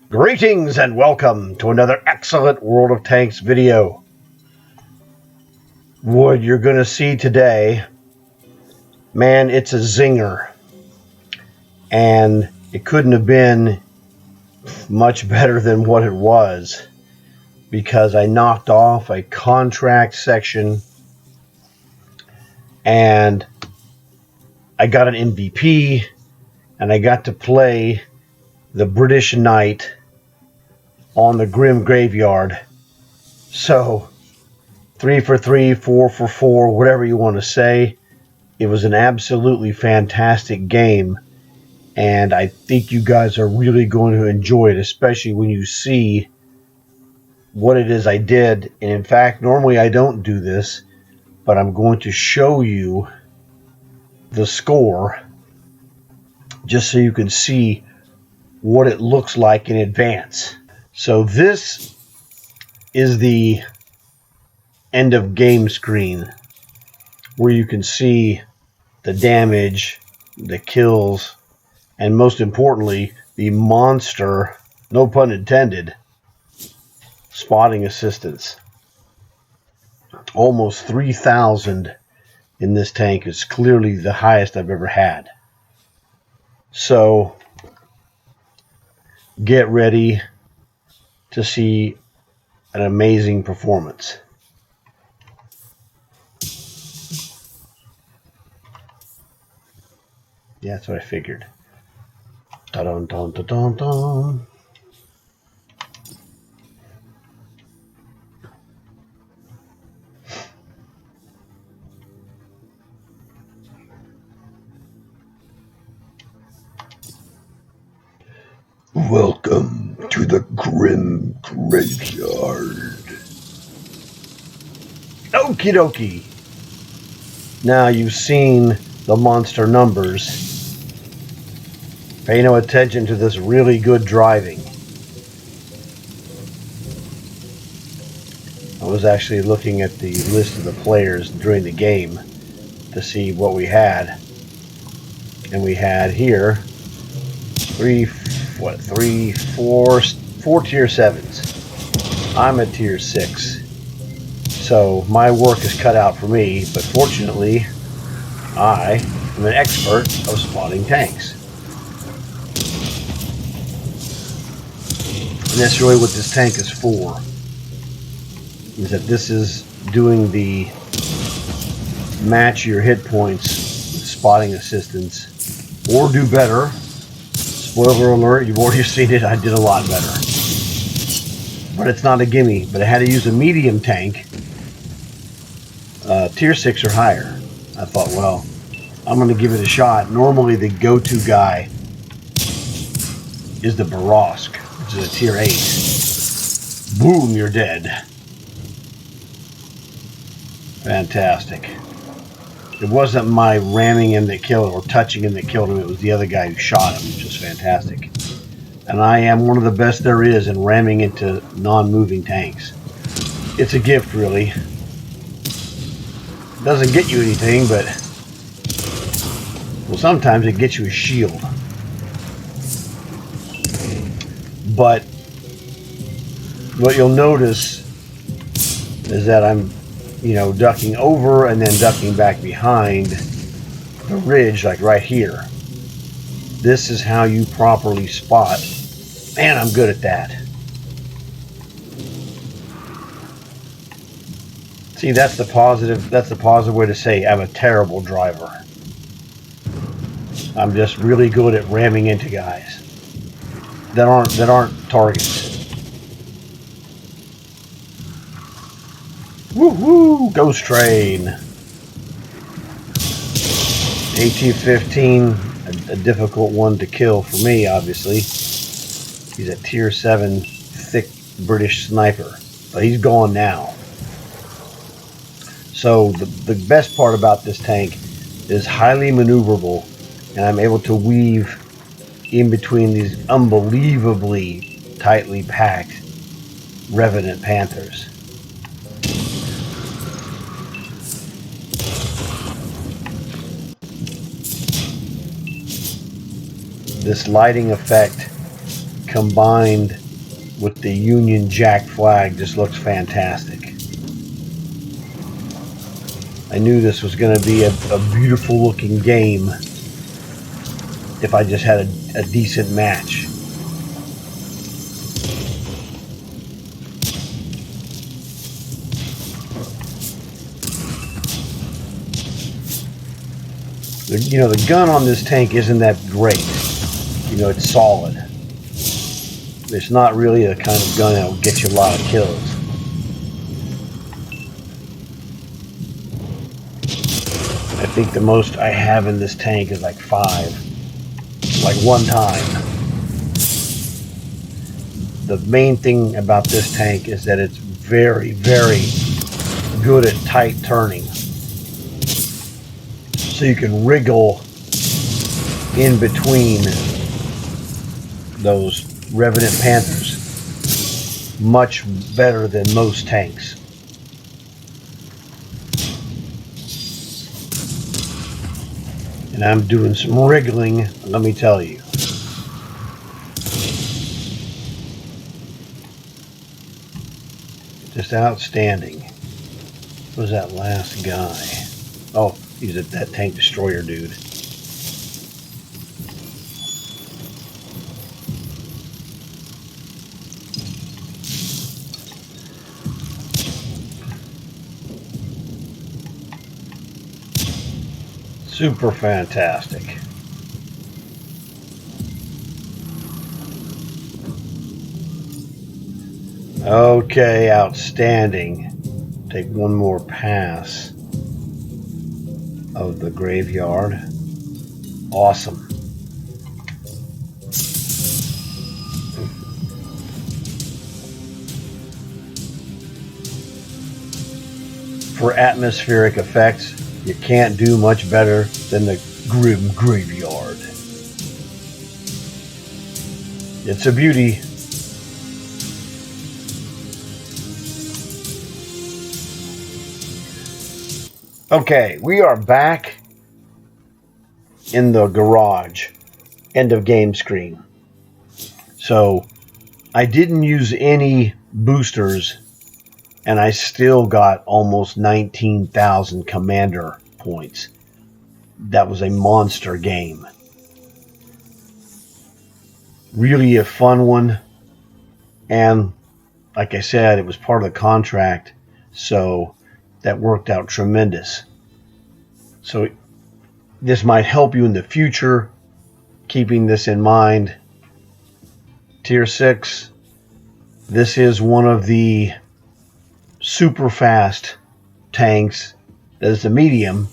Greetings and welcome to another excellent World of Tanks video. What you're going to see today, man, it's a zinger. And it couldn't have been much better than what it was, because I knocked off a contract section and I got an MVP and I got to play the British Knight on the Grim Graveyard. So 3 for 3, 4 for 4, whatever you want to say. It was an absolutely fantastic game, and I think you guys are really going to enjoy it, especially when you see what it is I did. And in fact, normally I don't do this, but I'm going to show you the score just so you can see what it looks like in advance. So this is the end of game screen where you can see the damage, the kills, and most importantly, the monster, no pun intended, spotting assistance. Almost 3,000 in this tank is clearly the highest I've ever had. So get ready to see an amazing performance. Yeah, that's what I figured. Dun dun dun dun dun. Welcome to the Grim Graveyard. Okie dokie. Now you've seen the monster numbers. Pay no attention to this really good driving. I was actually looking at the list of the players during the game to see what we had. And we had here four tier 7s. I'm a tier 6. So my work is cut out for me, but fortunately I am an expert of spotting tanks. And that's really what this tank is for, is that this is doing the match your hit points spotting assistance, or do better. Spoiler alert, you've already seen it, I did a lot better. But it's not a gimme, but I had to use a medium tank, tier 6 or higher. I thought, well, I'm going to give it a shot. Normally the go-to guy is the Borovsk, which is a tier 8. Boom, you're dead. Fantastic. It wasn't my ramming him that killed him or touching him that killed him. It was the other guy who shot him, which was fantastic. And I am one of the best there is in ramming into non-moving tanks. It's a gift, really. It doesn't get you anything, but well, sometimes it gets you a shield. But what you'll notice is that I'm, ducking over and then ducking back behind the ridge, like right here. This is how you properly spot. Man, I'm good at that. See, that's the positive way to say I'm a terrible driver. I'm just really good at ramming into guys that aren't targets. Woo-hoo! Ghost Train. AT-15, a difficult one to kill for me, obviously. He's a tier 7 thick British sniper, but he's gone now. So the best part about this tank is highly maneuverable, and I'm able to weave in between these unbelievably tightly packed Revenant Panthers. This lighting effect combined with the Union Jack flag just looks fantastic. I knew this was going to be a beautiful looking game if I just had a decent match. The gun on this tank isn't that great. It's solid. It's not really the kind of gun that will get you a lot of kills. I think the most I have in this tank is like 5. Like one time. The main thing about this tank is that it's very, very good at tight turning. So you can wriggle in between those Revenant Panthers much better than most tanks. And I'm doing some wriggling, let me tell you. Just outstanding. What was that last guy? Oh, he's that tank destroyer dude. Super fantastic. Okay, outstanding. Take one more pass of the graveyard. Awesome. For atmospheric effects, you can't do much better than the Grim Graveyard. It's a beauty. Okay, we are back in the garage. End of game screen. So, I didn't use any boosters, and I still got almost 19,000 commander points. That was a monster game. Really a fun one. And like I said, it was part of the contract, so that worked out tremendous. So this might help you in the future, keeping this in mind. Tier 6, this is one of the super fast tanks that is a medium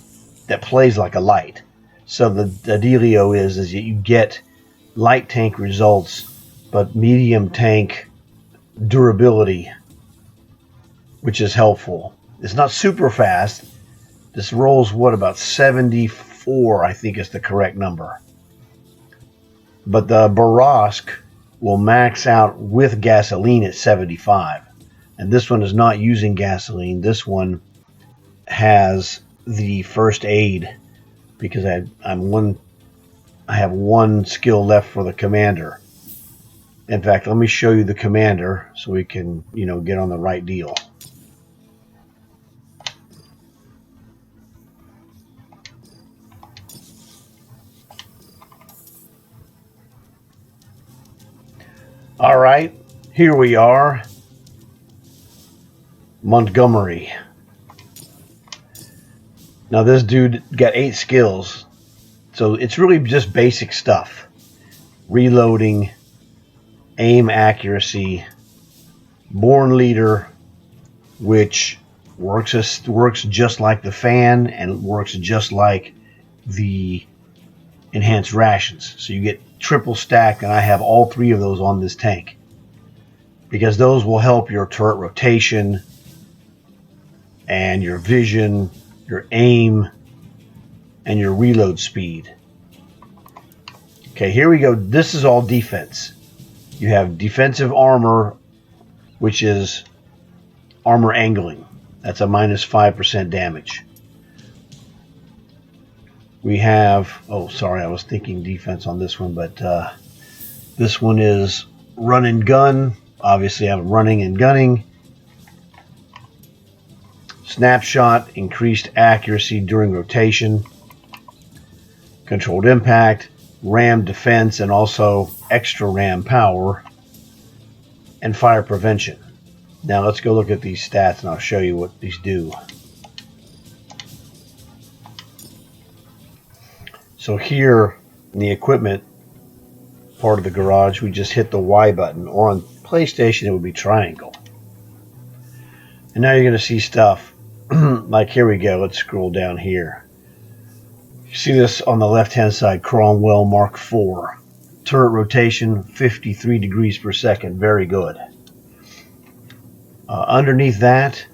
that plays like a light. So the dealio is that you get light tank results, but medium tank durability, which is helpful. It's not super fast. This rolls about 74, I think is the correct number. But the Borovsk will max out with gasoline at 75. And this one is not using gasoline. This one has the first aid because I have one skill left for the commander. In fact, let me show you the commander so we can, get on the right deal. All right, here we are. Montgomery. Now this dude got 8 skills, so it's really just basic stuff. Reloading, aim accuracy, born leader, which works just like the fan and works just like the enhanced rations. So you get triple stack, and I have all 3 of those on this tank because those will help your turret rotation and your vision, your aim, and your reload speed. Okay, here we go. This is all defense. You have defensive armor, which is armor angling. That's a minus 5% damage. We have, I was thinking defense on this one, but this one is Run and gun. Obviously, I'm running and gunning. Snapshot, increased accuracy during rotation. Controlled impact, ram defense, and also extra ram power. And fire prevention. Now let's go look at these stats and I'll show you what these do. So here in the equipment part of the garage, we just hit the Y button, or on PlayStation it would be triangle. And now you're going to see stuff like, here we go, let's scroll down here. You see this on the left hand side, Cromwell Mark IV. Turret rotation 53 degrees per second, very good. Underneath that,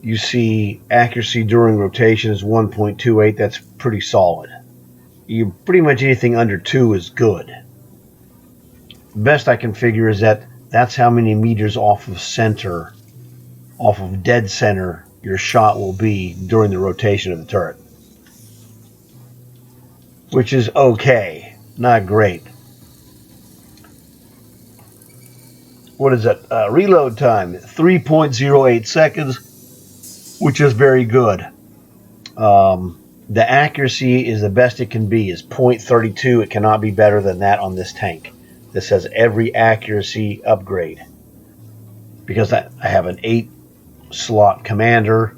you see accuracy during rotation is 1.28. That's pretty solid. You pretty much anything under 2 is good. Best I can figure is that that's how many meters off of center, off of dead center, your shot will be during the rotation of the turret. Which is okay, not great. What is it? Reload time, 3.08 seconds, which is very good. The accuracy is the best it can be, is 0.32. It cannot be better than that on this tank. This has every accuracy upgrade. Because I have an 8-slot commander,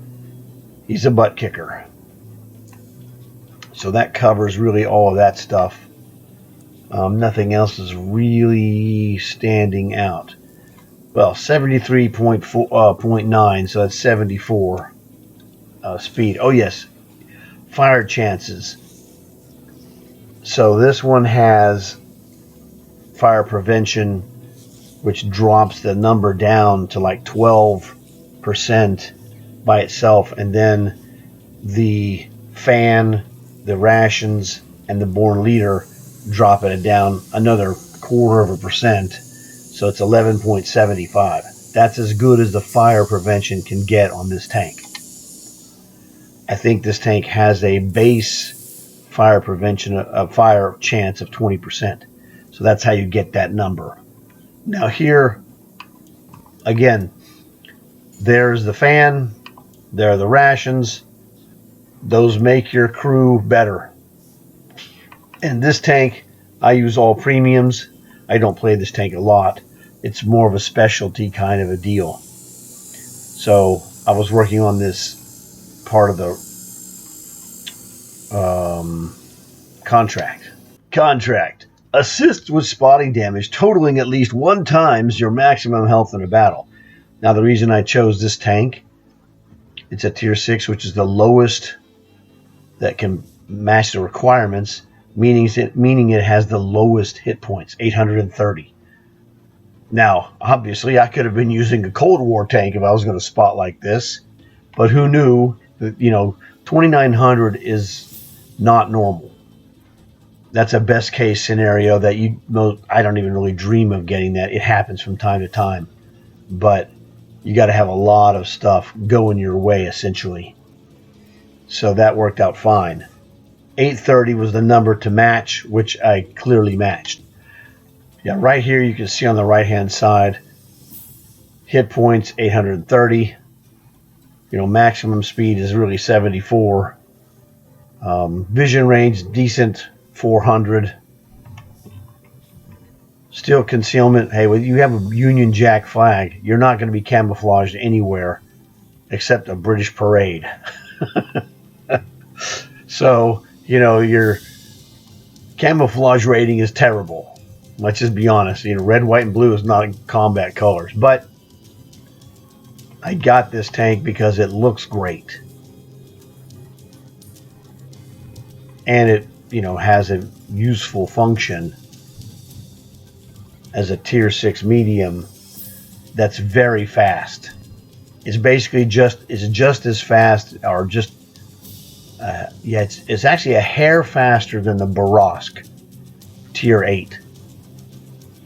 he's a butt kicker. So that covers really all of that stuff. Nothing else is really standing out. Well, 73.9, so that's 74 speed. Oh yes, fire chances. So this one has fire prevention, which drops the number down to like 12% by itself, and then the fan, the rations, and the born leader drop it down another 0.25%. So it's 11.75. That's as good as the fire prevention can get on this tank. I think this tank has a base fire prevention, a fire chance of 20%. So that's how you get that number. Now here, again, there's the fan, there are the rations. Those make your crew better. And this tank, I use all premiums. I don't play this tank a lot. It's more of a specialty kind of a deal. So I was working on this part of the contract. Assist with spotting damage totaling at least 1 times your maximum health in a battle. Now the reason I chose this tank, it's a tier 6, which is the lowest that can match the requirements, meaning it has the lowest hit points, 830. Now, obviously, I could have been using a Cold War tank if I was going to spot like this, but who knew that, 2900 is not normal. That's a best case scenario that I don't even really dream of getting that. It happens from time to time, but you got to have a lot of stuff going your way, essentially. So that worked out fine. 830 was the number to match, which I clearly matched. Yeah, right here you can see on the right hand side, hit points 830. Maximum speed is really 74. Vision range decent, 400. Still concealment. Hey, when you have a Union Jack flag, you're not going to be camouflaged anywhere except a British parade. So, your camouflage rating is terrible. Let's just be honest. Red, white, and blue is not combat colors. But I got this tank because it looks great. And it, has a useful function as a tier 6 medium that's very fast. It's basically just as fast, or just it's actually a hair faster than the Borovsk tier 8,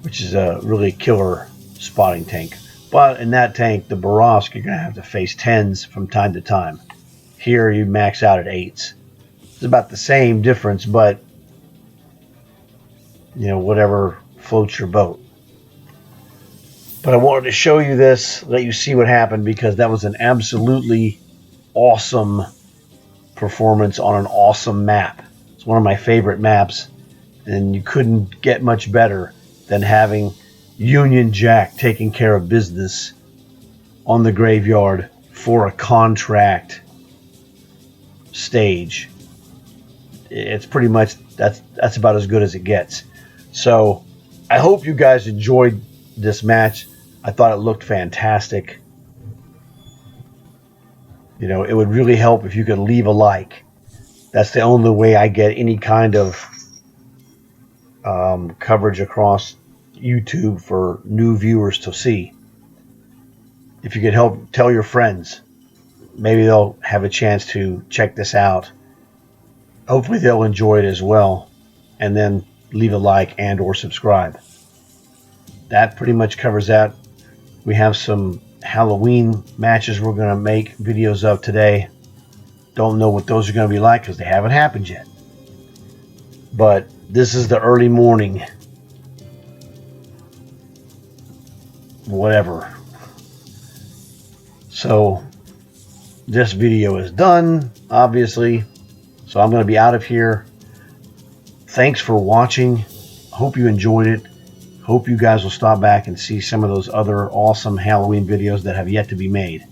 which is a really killer spotting tank. But in that tank, the Borovsk, you're going to have to face 10s from time to time. Here you max out at 8s. It's about the same difference, but whatever floats your boat. But I wanted to show you this, let you see what happened, because that was an absolutely awesome performance on an awesome map. It's one of my favorite maps, and you couldn't get much better than having Union Jack taking care of business on the graveyard for a contract stage. It's pretty much, that's about as good as it gets. So I hope you guys enjoyed this match. I thought it looked fantastic. You know, it would really help if you could leave a like. That's the only way I get any kind of coverage across YouTube for new viewers to see. If you could help tell your friends, maybe they'll have a chance to check this out. Hopefully they'll enjoy it as well, and then leave a like and or subscribe. That pretty much covers that. We have some Halloween matches we're going to make videos of today. Don't know what those are going to be like because they haven't happened yet. But this is the early morning, whatever. So this video is done, obviously. So I'm going to be out of here. Thanks for watching. Hope you enjoyed it. Hope you guys will stop back and see some of those other awesome Halloween videos that have yet to be made.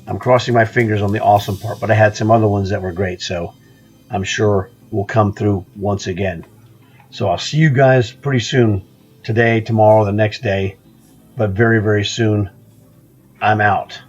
I'm crossing my fingers on the awesome part, but I had some other ones that were great, so I'm sure will come through once again. So I'll see you guys pretty soon, today, tomorrow, the next day, but very, very soon. I'm out.